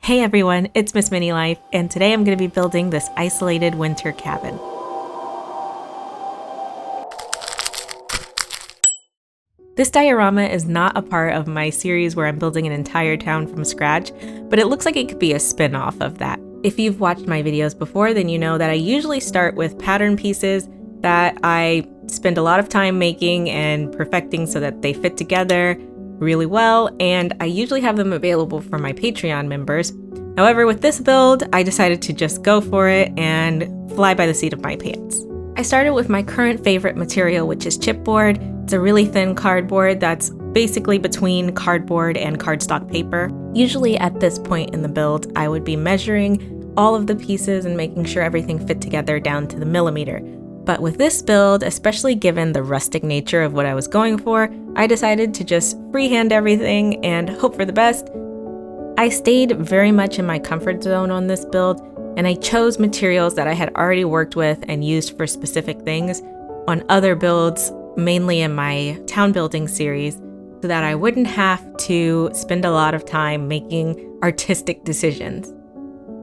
Hey everyone, it's Miss Mini Life, and today I'm going to be building this isolated winter cabin. This diorama is not a part of my series where I'm building an entire town from scratch, but it looks like it could be a spin-off of that. If you've watched my videos before, then you know that I usually start with pattern pieces that I spend a lot of time making and perfecting so that they fit together really well, and I usually have them available for my Patreon members. However, with this build, I decided to just go for it and fly by the seat of my pants. I started with my current favorite material, which is chipboard. It's a really thin cardboard that's basically between cardboard and cardstock paper. Usually at this point in the build, I would be measuring all of the pieces and making sure everything fit together down to the millimeter. But with this build, especially given the rustic nature of what I was going for, I decided to just freehand everything and hope for the best. I stayed very much in my comfort zone on this build, and I chose materials that I had already worked with and used for specific things on other builds, mainly in my town building series, so that I wouldn't have to spend a lot of time making artistic decisions.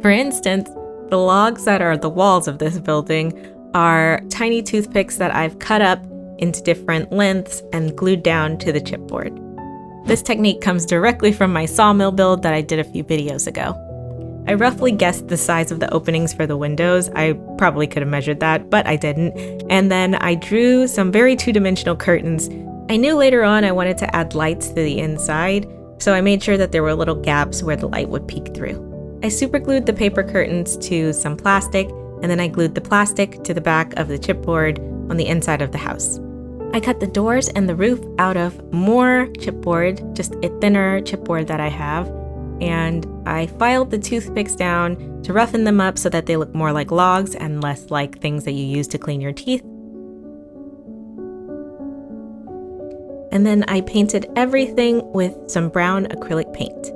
For instance, the logs that are the walls of this building are tiny toothpicks that I've cut up into different lengths and glued down to the chipboard. This technique comes directly from my sawmill build that I did a few videos ago. I roughly guessed the size of the openings for the windows. I probably could have measured that, but I didn't. And then I drew some very two-dimensional curtains. I knew later on I wanted to add lights to the inside, so I made sure that there were little gaps where the light would peek through. I super glued the paper curtains to some plastic, and then I glued the plastic to the back of the chipboard on the inside of the house. I cut the doors and the roof out of more chipboard, just a thinner chipboard that I have, and I filed the toothpicks down to roughen them up so that they look more like logs and less like things that you use to clean your teeth. And then I painted everything with some brown acrylic paint.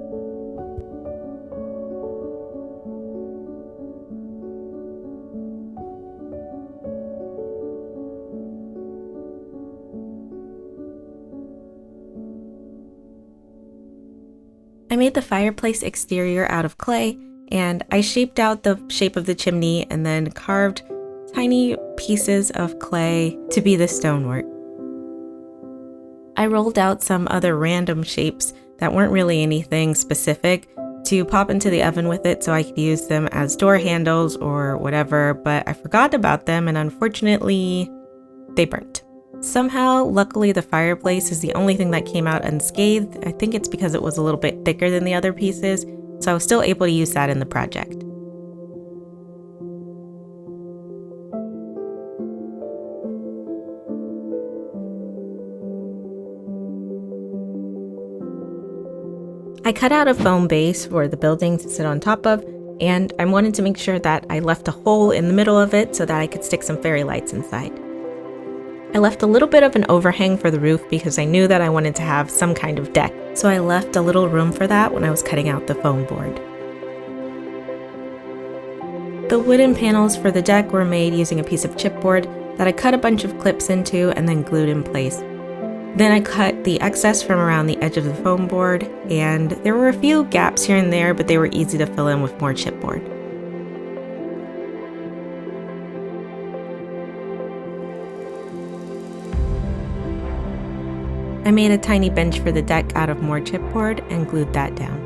I made the fireplace exterior out of clay, and I shaped out the shape of the chimney and then carved tiny pieces of clay to be the stonework. I rolled out some other random shapes that weren't really anything specific to pop into the oven with it so I could use them as door handles or whatever, but I forgot about them and unfortunately they burnt. Somehow, luckily, the fireplace is the only thing that came out unscathed. I think it's because it was a little bit thicker than the other pieces, so I was still able to use that in the project. I cut out a foam base for the building to sit on top of, and I wanted to make sure that I left a hole in the middle of it so that I could stick some fairy lights inside. I left a little bit of an overhang for the roof because I knew that I wanted to have some kind of deck, so I left a little room for that when I was cutting out the foam board. The wooden panels for the deck were made using a piece of chipboard that I cut a bunch of clips into and then glued in place. Then I cut the excess from around the edge of the foam board, and there were a few gaps here and there, but they were easy to fill in with more chipboard. I made a tiny bench for the deck out of more chipboard and glued that down.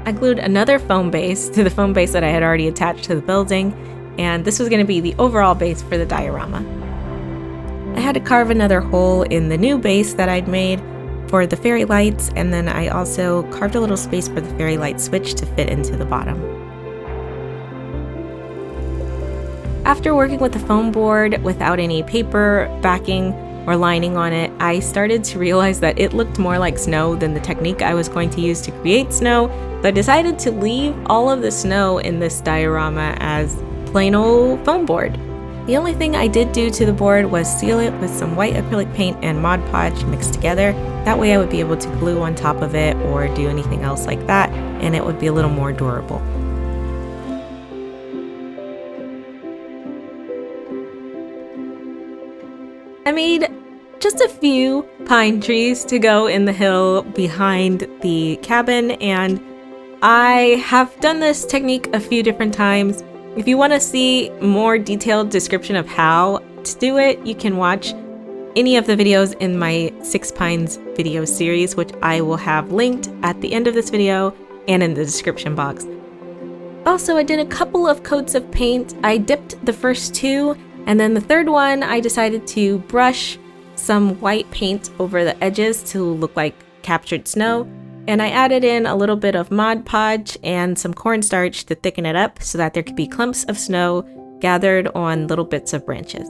I glued another foam base to the foam base that I had already attached to the building, and this was going to be the overall base for the diorama. I had to carve another hole in the new base that I'd made for the fairy lights, and then I also carved a little space for the fairy light switch to fit into the bottom. After working with the foam board without any paper backing or lining on it, I started to realize that it looked more like snow than the technique I was going to use to create snow, so I decided to leave all of the snow in this diorama as plain old foam board. The only thing I did do to the board was seal it with some white acrylic paint and Mod Podge mixed together. That way I would be able to glue on top of it or do anything else like that, and it would be a little more durable. I made just a few pine trees to go in the hill behind the cabin, and I have done this technique a few different times. If you want to see more detailed description of how to do it, you can watch any of the videos in my 6 Pines video series, which I will have linked at the end of this video and in the description box. Also, I did a couple of coats of paint. I dipped the first 2, and then the third one I decided to brush some white paint over the edges to look like captured snow. And I added in a little bit of Mod Podge and some cornstarch to thicken it up so that there could be clumps of snow gathered on little bits of branches.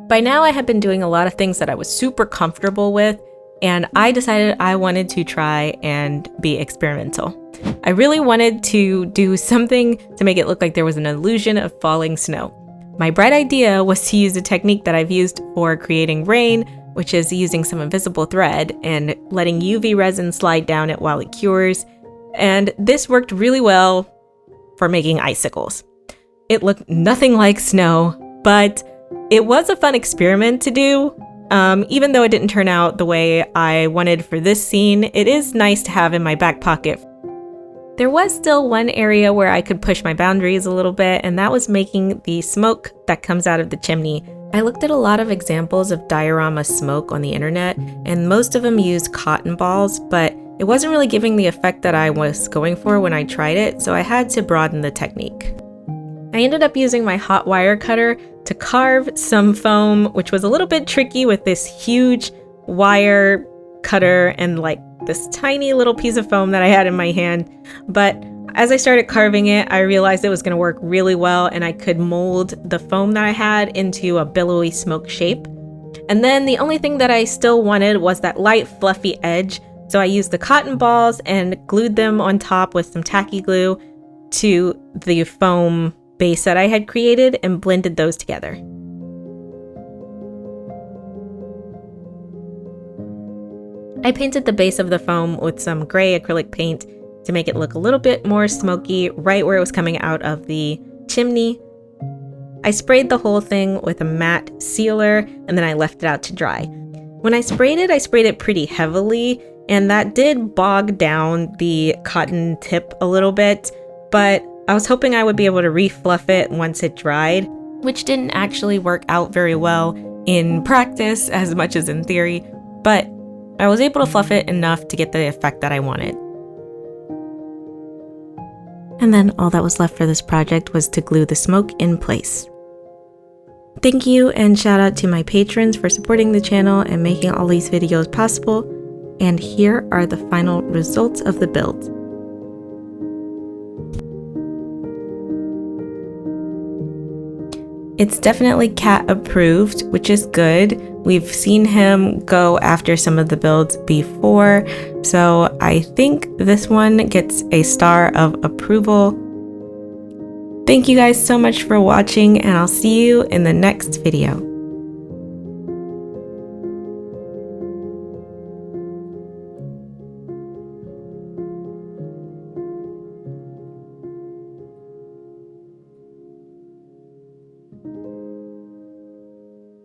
By now I had been doing a lot of things that I was super comfortable with, and I decided I wanted to try and be experimental. I really wanted to do something to make it look like there was an illusion of falling snow. My bright idea was to use a technique that I've used for creating rain, which is using some invisible thread and letting UV resin slide down it while it cures. And this worked really well for making icicles. It looked nothing like snow, but it was a fun experiment to do. Even though it didn't turn out the way I wanted for this scene, it is nice to have in my back pocket. There was still one area where I could push my boundaries a little bit, and that was making the smoke that comes out of the chimney. I looked at a lot of examples of diorama smoke on the internet, and most of them used cotton balls, but it wasn't really giving the effect that I was going for when I tried it, so I had to broaden the technique. I ended up using my hot wire cutter to carve some foam, which was a little bit tricky with this huge wire cutter and like this tiny little piece of foam that I had in my hand. But as I started carving it, I realized it was going to work really well, and I could mold the foam that I had into a billowy smoke shape. And then the only thing that I still wanted was that light fluffy edge, so I used the cotton balls and glued them on top with some tacky glue to the foam base that I had created and blended those together. I painted the base of the foam with some gray acrylic paint to make it look a little bit more smoky right where it was coming out of the chimney. I sprayed the whole thing with a matte sealer, and then I left it out to dry. When I sprayed it pretty heavily, and that did bog down the cotton tip a little bit, but I was hoping I would be able to refluff it once it dried, which didn't actually work out very well in practice as much as in theory, but I was able to fluff it enough to get the effect that I wanted. And then all that was left for this project was to glue the smoke in place. Thank you, and shout out to my patrons for supporting the channel and making all these videos possible. And here are the final results of the build. It's definitely cat approved, which is good. We've seen him go after some of the builds before, so I think this one gets a star of approval. Thank you guys so much for watching, and I'll see you in the next video.